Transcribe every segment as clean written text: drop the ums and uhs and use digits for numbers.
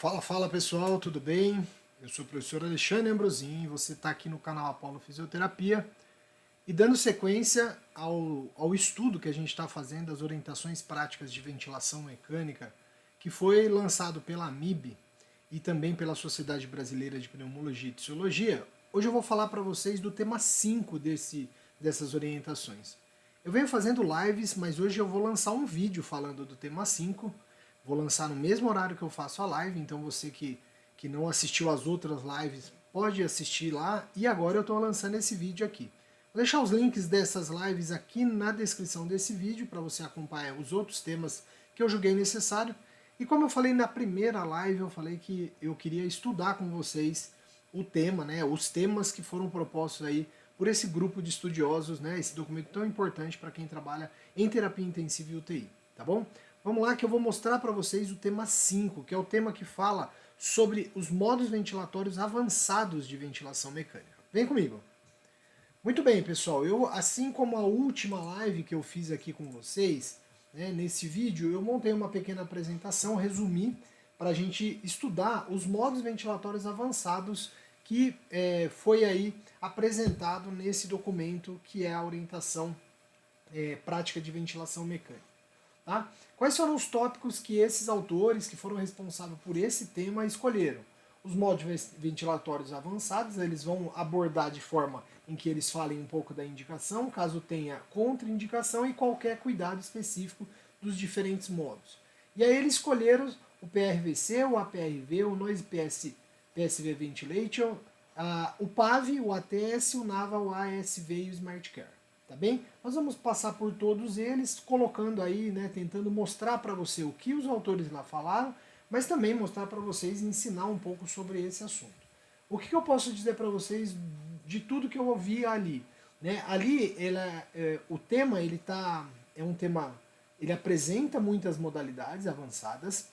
Fala pessoal, tudo bem? Eu sou o professor Alexandre Ambrosin e você está aqui no canal Apollo Fisioterapia e dando sequência ao estudo que a gente está fazendo das orientações práticas de ventilação mecânica que foi lançado pela AMIB e também pela Sociedade Brasileira de Pneumologia e Tisiologia. Hoje eu vou falar para vocês do tema 5 dessas orientações. Eu venho fazendo lives, mas hoje eu vou lançar um vídeo falando do tema 5. Vou lançar no mesmo horário que eu faço a live, então você que não assistiu às outras lives pode assistir lá. E agora eu estou lançando esse vídeo aqui. Vou deixar os links dessas lives aqui na descrição desse vídeo para você acompanhar os outros temas que eu julguei necessário. E como eu falei na primeira live, eu falei que eu queria estudar com vocês o tema, né, os temas que foram propostos aí por esse grupo de estudiosos, né, esse documento tão importante para quem trabalha em terapia intensiva e UTI, tá bom? Vamos lá que eu vou mostrar para vocês o tema 5, que é o tema que fala sobre os modos ventilatórios avançados de ventilação mecânica. Vem comigo. Muito bem, pessoal, eu, assim como a última live que eu fiz aqui com vocês, né, nesse vídeo eu montei uma pequena apresentação, resumi, para a gente estudar os modos ventilatórios avançados que foi aí apresentado nesse documento que é a orientação prática de ventilação mecânica. Tá? Quais foram os tópicos que esses autores que foram responsáveis por esse tema escolheram? Os modos ventilatórios avançados, eles vão abordar de forma em que eles falem um pouco da indicação, caso tenha contraindicação e qualquer cuidado específico dos diferentes modos. E aí eles escolheram o PRVC, o APRV, o Noise PSV Ventilation, o PAV, o ATS, o NAVA, o ASV e o Smart Care. Tá bem? Nós vamos passar por todos eles, colocando aí, né, tentando mostrar para você o que os autores lá falaram, mas também mostrar para vocês e ensinar um pouco sobre esse assunto. O que eu posso dizer para vocês de tudo que eu ouvi ali? Né? Ali, o tema, é um tema, ele apresenta muitas modalidades avançadas,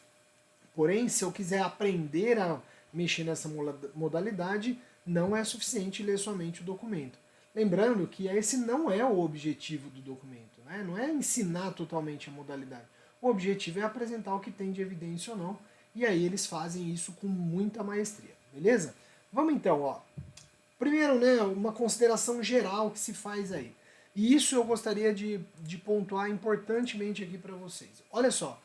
porém, se eu quiser aprender a mexer nessa modalidade, não é suficiente ler somente o documento. Lembrando que esse não é o objetivo do documento, né? Não é ensinar totalmente a modalidade. O objetivo é apresentar o que tem de evidência ou não, e aí eles fazem isso com muita maestria, beleza? Vamos então, ó. Primeiro, né, uma consideração geral que se faz aí. E isso eu gostaria de pontuar importantemente aqui para vocês. Olha só,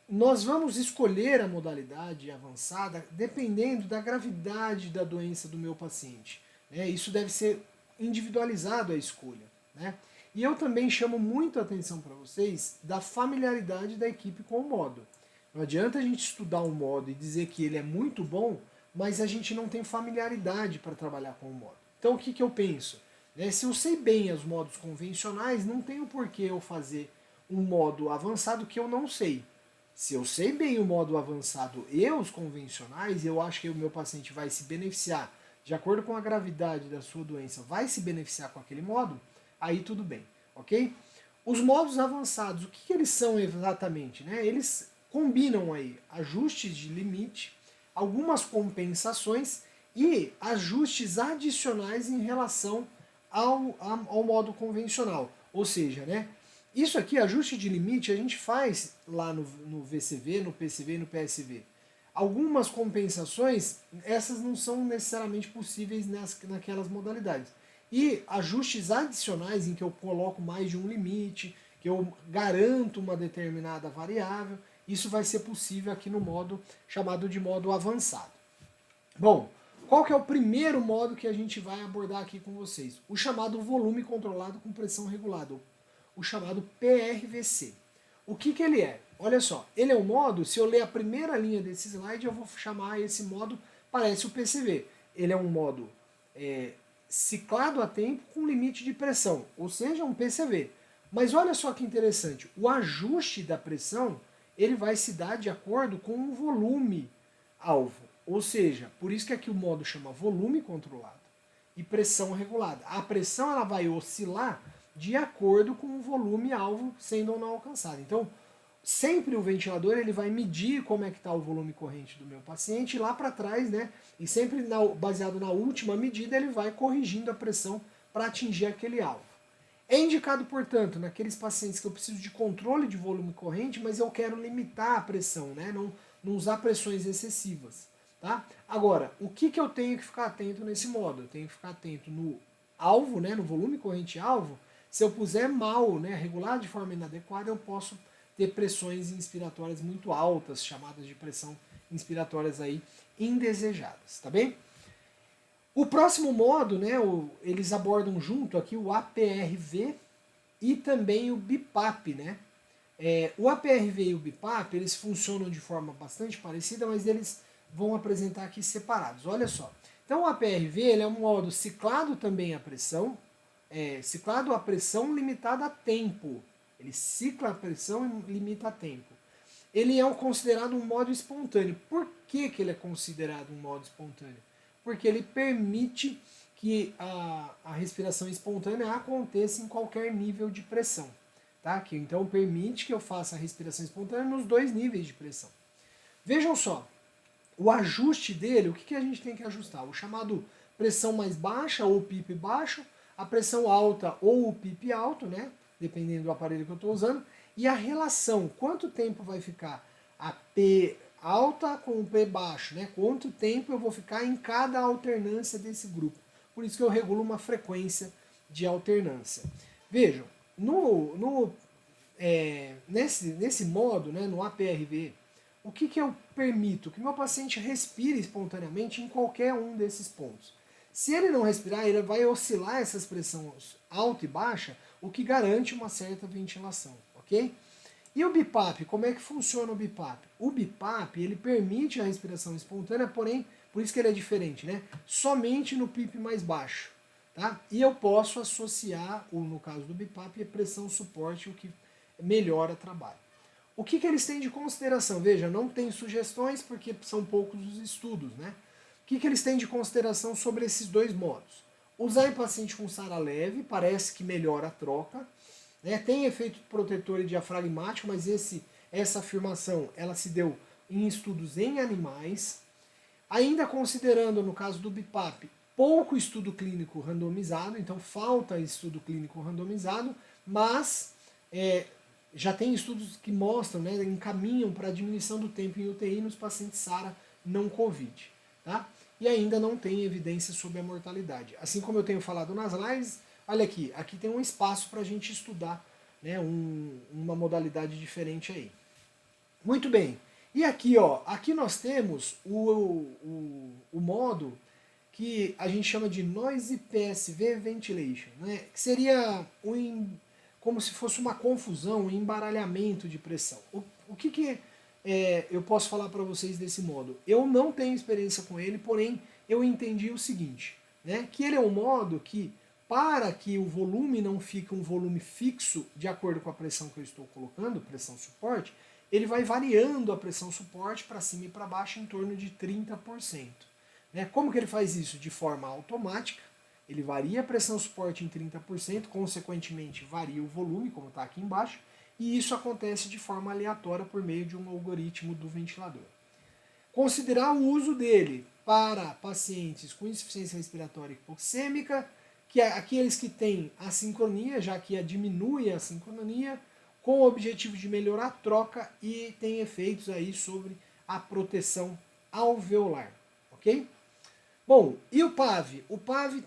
nós vamos escolher a modalidade avançada dependendo da gravidade da doença do meu paciente. Isso deve ser individualizado a escolha. Né? E eu também chamo muito a atenção para vocês da familiaridade da equipe com o modo. Não adianta a gente estudar um modo e dizer que ele é muito bom, mas a gente não tem familiaridade para trabalhar com o modo. Então o que eu penso? Se eu sei bem os modos convencionais, não tem o porquê eu fazer um modo avançado que eu não sei. Se eu sei bem o modo avançado e os convencionais, eu acho que o meu paciente vai se beneficiar de acordo com a gravidade da sua doença, vai se beneficiar com aquele modo, aí tudo bem, ok? Os modos avançados, o que eles são exatamente? Né? Eles combinam aí ajustes de limite, algumas compensações e ajustes adicionais em relação ao modo convencional. Ou seja, né, isso aqui, ajuste de limite, a gente faz lá no VCV, no PCV e no PSV. Algumas compensações, essas não são necessariamente possíveis naquelas modalidades. E ajustes adicionais em que eu coloco mais de um limite, que eu garanto uma determinada variável, isso vai ser possível aqui no modo chamado de modo avançado. Bom, qual que é o primeiro modo que a gente vai abordar aqui com vocês? O chamado volume controlado com pressão regulada, o chamado PRVC. O que ele é? Olha só, ele é um modo, se eu ler a primeira linha desse slide, eu vou chamar esse modo, parece o PCV. Ele é um modo ciclado a tempo com limite de pressão, ou seja, um PCV. Mas olha só que interessante, o ajuste da pressão, ele vai se dar de acordo com o volume alvo. Ou seja, por isso que aqui o modo chama volume controlado e pressão regulada. A pressão ela vai oscilar de acordo com o volume alvo sendo ou não alcançado. Então, sempre o ventilador ele vai medir como é que está o volume corrente do meu paciente lá para trás, né? E sempre baseado na última medida ele vai corrigindo a pressão para atingir aquele alvo. É indicado, portanto, naqueles pacientes que eu preciso de controle de volume corrente, mas eu quero limitar a pressão, né? não usar pressões excessivas. Tá? Agora, o que eu tenho que ficar atento nesse modo? Eu tenho que ficar atento no alvo, né, no volume corrente-alvo. Se eu puser mal, né, regular de forma inadequada, eu posso ter pressões inspiratórias muito altas, chamadas de pressão inspiratórias aí indesejadas, tá bem? O próximo modo, né, eles abordam junto aqui o APRV e também o BIPAP, né? O APRV e o BIPAP, eles funcionam de forma bastante parecida, mas eles vão apresentar aqui separados. Olha só. Então o APRV ele é um modo ciclado também a pressão, ciclado a pressão limitada a tempo. Ele cicla a pressão e limita a tempo. Ele é considerado um modo espontâneo. Por que ele é considerado um modo espontâneo? Porque ele permite que a respiração espontânea aconteça em qualquer nível de pressão. Tá? Que então permite que eu faça a respiração espontânea nos dois níveis de pressão. Vejam só, o ajuste dele, o que a gente tem que ajustar? O chamado pressão mais baixa ou PIP baixo, a pressão alta ou o PIP alto, né? Dependendo do aparelho que eu estou usando, e a relação, quanto tempo vai ficar a P alta com o P baixo, né? Quanto tempo eu vou ficar em cada alternância desse grupo. Por isso que eu regulo uma frequência de alternância. Vejam, nesse modo, né, no APRV, o que eu permito? Que meu paciente respire espontaneamente em qualquer um desses pontos. Se ele não respirar, ele vai oscilar essas pressões alta e baixa, o que garante uma certa ventilação, ok? E o BIPAP, como é que funciona o BIPAP? O BIPAP, ele permite a respiração espontânea, porém, por isso que ele é diferente, né? Somente no PIP mais baixo, tá? E eu posso associar, no caso do BIPAP, a pressão suporte, o que melhora o trabalho. O que eles têm de consideração? Veja, não tem sugestões porque são poucos os estudos, né? O que eles têm de consideração sobre esses dois modos? Usar em paciente com SARA leve, parece que melhora a troca, né? Tem efeito protetor e diafragmático, mas essa afirmação ela se deu em estudos em animais. Ainda considerando, no caso do BIPAP, pouco estudo clínico randomizado, então falta estudo clínico randomizado, mas já tem estudos que mostram, né, encaminham para a diminuição do tempo em UTI nos pacientes SARA não COVID. Tá? E ainda não tem evidência sobre a mortalidade. Assim como eu tenho falado nas lives, olha aqui tem um espaço para a gente estudar, né, uma modalidade diferente aí. Muito bem. E aqui, ó, aqui nós temos o modo que a gente chama de Noise PSV Ventilation, né, que seria como se fosse uma confusão, um embaralhamento de pressão. O que eu posso falar para vocês desse modo? Eu não tenho experiência com ele, porém eu entendi o seguinte, né, que ele é um modo que, para que o volume não fique um volume fixo de acordo com a pressão que eu estou colocando, pressão suporte, ele vai variando a pressão suporte para cima e para baixo em torno de 30%. Né? Como que ele faz isso? De forma automática. Ele varia a pressão suporte em 30%, consequentemente varia o volume, como está aqui embaixo, e isso acontece de forma aleatória por meio de um algoritmo do ventilador. Considerar o uso dele para pacientes com insuficiência respiratória hipoxêmica, que é aqueles que têm assincronia, já que diminui a sincronia, com o objetivo de melhorar a troca e tem efeitos aí sobre a proteção alveolar, ok? Bom, e o PAV? O PAV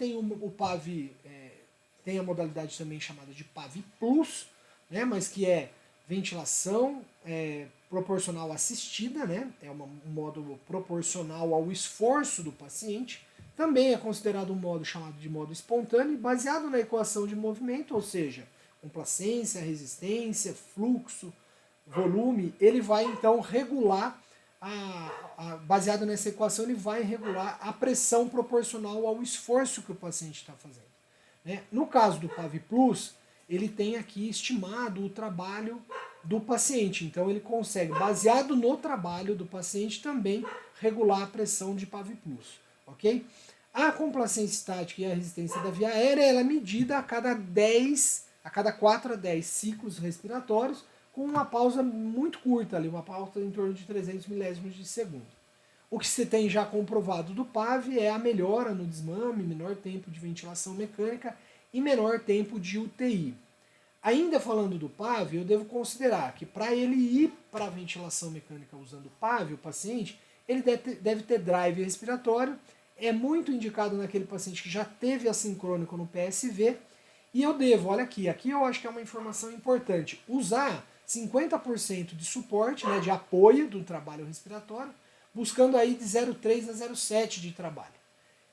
tem a modalidade também chamada de PAV Plus, né, mas que é ventilação proporcional assistida, né, é um modo proporcional ao esforço do paciente. Também é considerado um modo chamado de modo espontâneo, baseado na equação de movimento, ou seja, complacência, resistência, fluxo, volume. Ele vai então regular baseado nessa equação, ele vai regular a pressão proporcional ao esforço que o paciente está fazendo. Né? No caso do PAV Plus, ele tem aqui estimado o trabalho do paciente. Então ele consegue, baseado no trabalho do paciente, também regular a pressão de PAV Plus. Ok? A complacência estática e a resistência da via aérea ela é medida a cada 4 a 10 ciclos respiratórios, com uma pausa muito curta ali, uma pausa em torno de 300 milésimos de segundo. O que se tem já comprovado do PAV é a melhora no desmame, menor tempo de ventilação mecânica e menor tempo de UTI. Ainda falando do PAV, eu devo considerar que para ele ir para a ventilação mecânica usando o PAV, o paciente, ele deve ter drive respiratório, é muito indicado naquele paciente que já teve assincrônico no PSV, e eu devo, olha aqui eu acho que é uma informação importante, usar 50% de suporte, né, de apoio do trabalho respiratório, buscando aí de 0,3 a 0,7 de trabalho.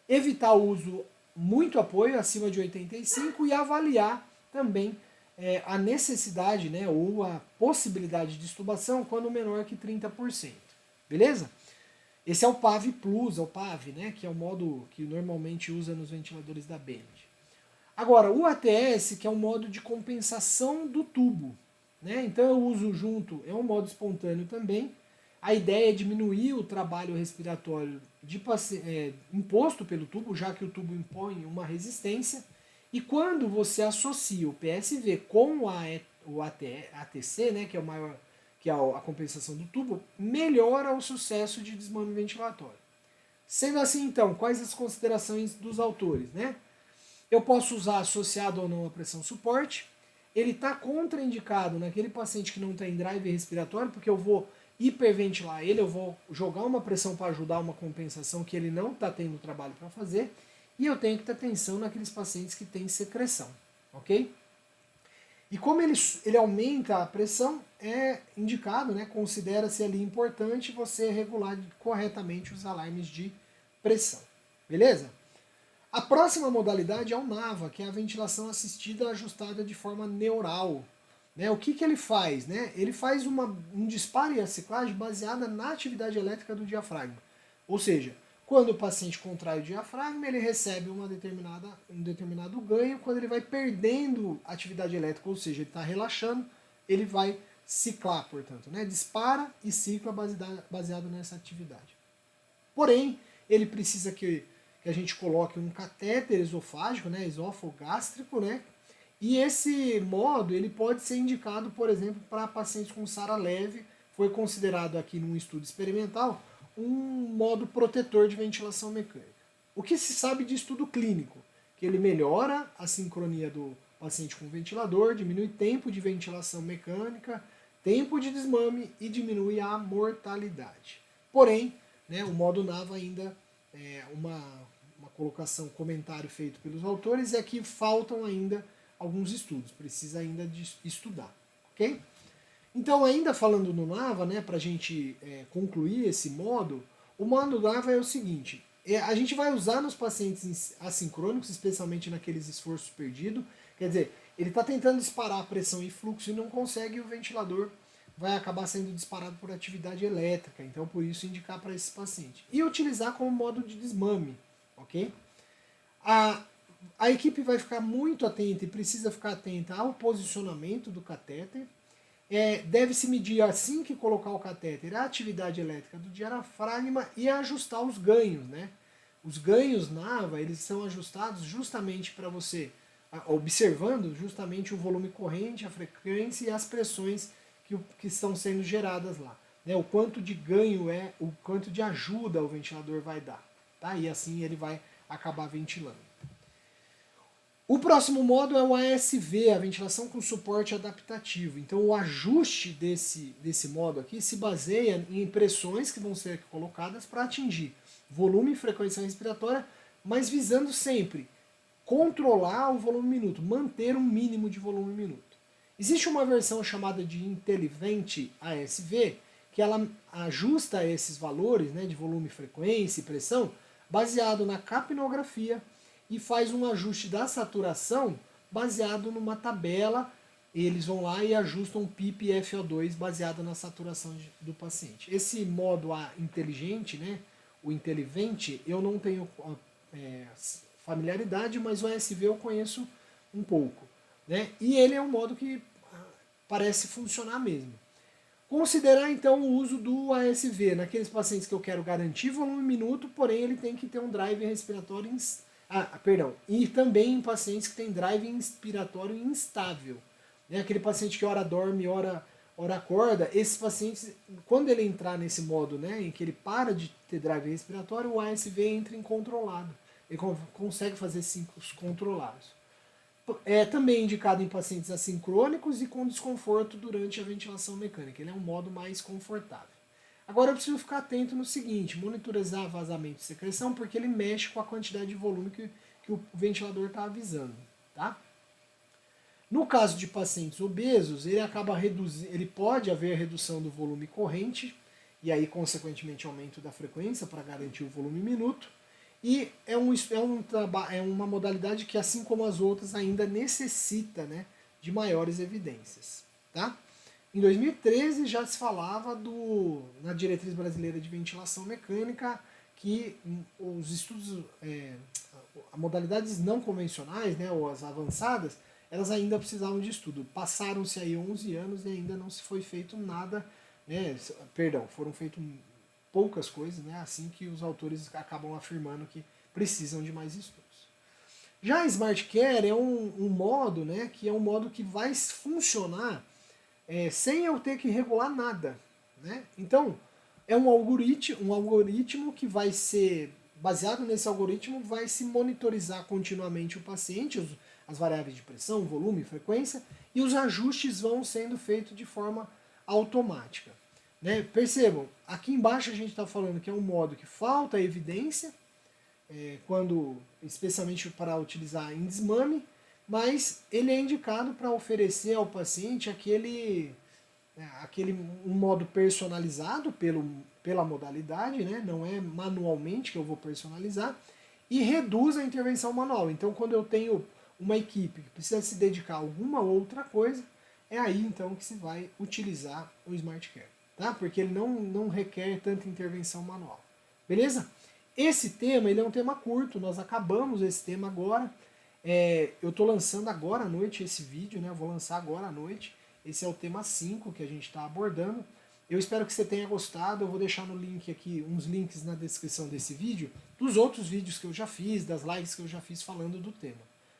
Evitar o uso muito apoio, acima de 85, e avaliar também a necessidade, né, ou a possibilidade de extubação quando menor que 30%. Beleza? Esse é o PAV Plus, é o PAV, né, que é o modo que normalmente usa nos ventiladores da Bend. Agora, o ATS, que é um modo de compensação do tubo. Né? Então eu uso junto, é um modo espontâneo também. A ideia é diminuir o trabalho respiratório imposto pelo tubo, já que o tubo impõe uma resistência. E quando você associa o PSV com o ATC, né, que é o maior, que é a compensação do tubo, melhora o sucesso de desmame ventilatório. Sendo assim, então, quais as considerações dos autores, né? Eu posso usar associado ou não a pressão suporte. Ele está contraindicado naquele paciente que não tem drive respiratório, porque eu vou hiperventilar ele, eu vou jogar uma pressão para ajudar uma compensação que ele não está tendo trabalho para fazer. E eu tenho que ter atenção naqueles pacientes que têm secreção, ok? E como ele aumenta a pressão, é indicado, né, considera-se ali importante você regular corretamente os alarmes de pressão. Beleza? A próxima modalidade é o NAVA, que é a ventilação assistida ajustada de forma neural. Né? O que ele faz? Né? Ele faz um disparo e a ciclagem baseada na atividade elétrica do diafragma. Ou seja, quando o paciente contrai o diafragma, ele recebe um determinado ganho. Quando ele vai perdendo atividade elétrica, ou seja, ele está relaxando, ele vai ciclar, portanto. Né? Dispara e cicla baseado nessa atividade. Porém, ele precisa que a gente coloque um catéter esofágico, né, esofogástrico, né, e esse modo ele pode ser indicado, por exemplo, para pacientes com SARA leve, foi considerado aqui num estudo experimental um modo protetor de ventilação mecânica. O que se sabe de estudo clínico? Que ele melhora a sincronia do paciente com o ventilador, diminui tempo de ventilação mecânica, tempo de desmame e diminui a mortalidade. Porém, né, o modo NAVA ainda é uma colocação, comentário feito pelos autores é que faltam ainda alguns estudos, precisa ainda de estudar, ok? Então, ainda falando no NAVA, né, para a gente concluir esse modo, o modo NAVA é o seguinte, a gente vai usar nos pacientes assincrônicos, especialmente naqueles esforços perdidos, quer dizer, ele está tentando disparar a pressão e fluxo e não consegue, e o ventilador vai acabar sendo disparado por atividade elétrica, então por isso indicar para esse paciente. E utilizar como modo de desmame, ok? A equipe vai ficar muito atenta e precisa ficar atenta ao posicionamento do catéter. Deve-se medir assim que colocar o catéter a atividade elétrica do diafragma e ajustar os ganhos, né? Os ganhos NAVA, eles são ajustados justamente para você, observando justamente o volume corrente, a frequência e as pressões que estão sendo geradas lá. Né? O quanto de ganho o quanto de ajuda o ventilador vai dar. Tá? E assim ele vai acabar ventilando. O próximo modo é o ASV, a ventilação com suporte adaptativo. Então o ajuste desse modo aqui se baseia em pressões que vão ser colocadas para atingir volume e frequência respiratória, mas visando sempre controlar o volume minuto, manter um mínimo de volume minuto. Existe uma versão chamada de Intelivent ASV, que ela ajusta esses valores, né, de volume, frequência e pressão, baseado na capnografia, e faz um ajuste da saturação baseado numa tabela. Eles vão lá e ajustam o PIP e FO2 baseado na saturação do paciente. Esse modo inteligente, né, o Intelivent, eu não tenho familiaridade, mas o ASV eu conheço um pouco. Né? E ele é um modo que parece funcionar mesmo. Considerar então o uso do ASV naqueles pacientes que eu quero garantir volume minuto, porém ele tem que ter um drive respiratório e também em pacientes que têm drive inspiratório instável. Né? Aquele paciente que ora dorme, ora acorda, esses pacientes, quando ele entrar nesse modo, né, em que ele para de ter drive respiratório, o ASV entra em controlado. Ele consegue fazer ciclos controlados. É também indicado em pacientes assincrônicos e com desconforto durante a ventilação mecânica. Ele é um modo mais confortável. Agora eu preciso ficar atento no seguinte, monitorizar vazamento e secreção, porque ele mexe com a quantidade de volume que o ventilador está avisando. Tá? No caso de pacientes obesos, ele pode haver redução do volume corrente, e aí, consequentemente, aumento da frequência para garantir o volume minuto. E é uma modalidade que, assim como as outras, ainda necessita, né, de maiores evidências. Tá? Em 2013 já se falava na Diretriz Brasileira de Ventilação Mecânica que os estudos, modalidades não convencionais, né, ou as avançadas, elas ainda precisavam de estudo. Passaram-se aí 11 anos e ainda não se foi feito nada, né, perdão, foram feitas poucas coisas, né, assim que os autores acabam afirmando que precisam de mais estudos. Já a Smart Care é um modo, né, que é um modo que vai funcionar sem eu ter que regular nada. Né? Então, é um algoritmo que vai ser, baseado nesse algoritmo, vai se monitorizar continuamente o paciente, as variáveis de pressão, volume, frequência, e os ajustes vão sendo feitos de forma automática. Né? Percebam, aqui embaixo a gente está falando que é um modo que falta evidência, especialmente para utilizar em desmame, mas ele é indicado para oferecer ao paciente um modo personalizado pela modalidade, né? Não é manualmente que eu vou personalizar, e reduz a intervenção manual. Então, quando eu tenho uma equipe que precisa se dedicar a alguma outra coisa, é aí então que se vai utilizar o Smart Care, tá? Porque ele não requer tanta intervenção manual. Beleza? Esse tema ele é um tema curto, nós acabamos esse tema agora. Eu estou lançando agora à noite esse vídeo, né? Eu vou lançar agora à noite. Esse é o tema 5 que a gente está abordando. Eu espero que você tenha gostado. Eu vou deixar no link aqui, uns links na descrição desse vídeo, dos outros vídeos que eu já fiz, das lives que eu já fiz falando do tema.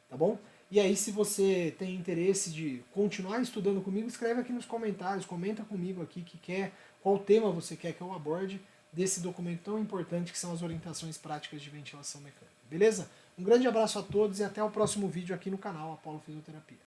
Tá bom? E aí, se você tem interesse de continuar estudando comigo, escreve aqui nos comentários, comenta comigo aqui qual tema você quer que eu aborde desse documento tão importante que são as orientações práticas de ventilação mecânica. Beleza? Um grande abraço a todos e até o próximo vídeo aqui no canal Apollo Fisioterapia.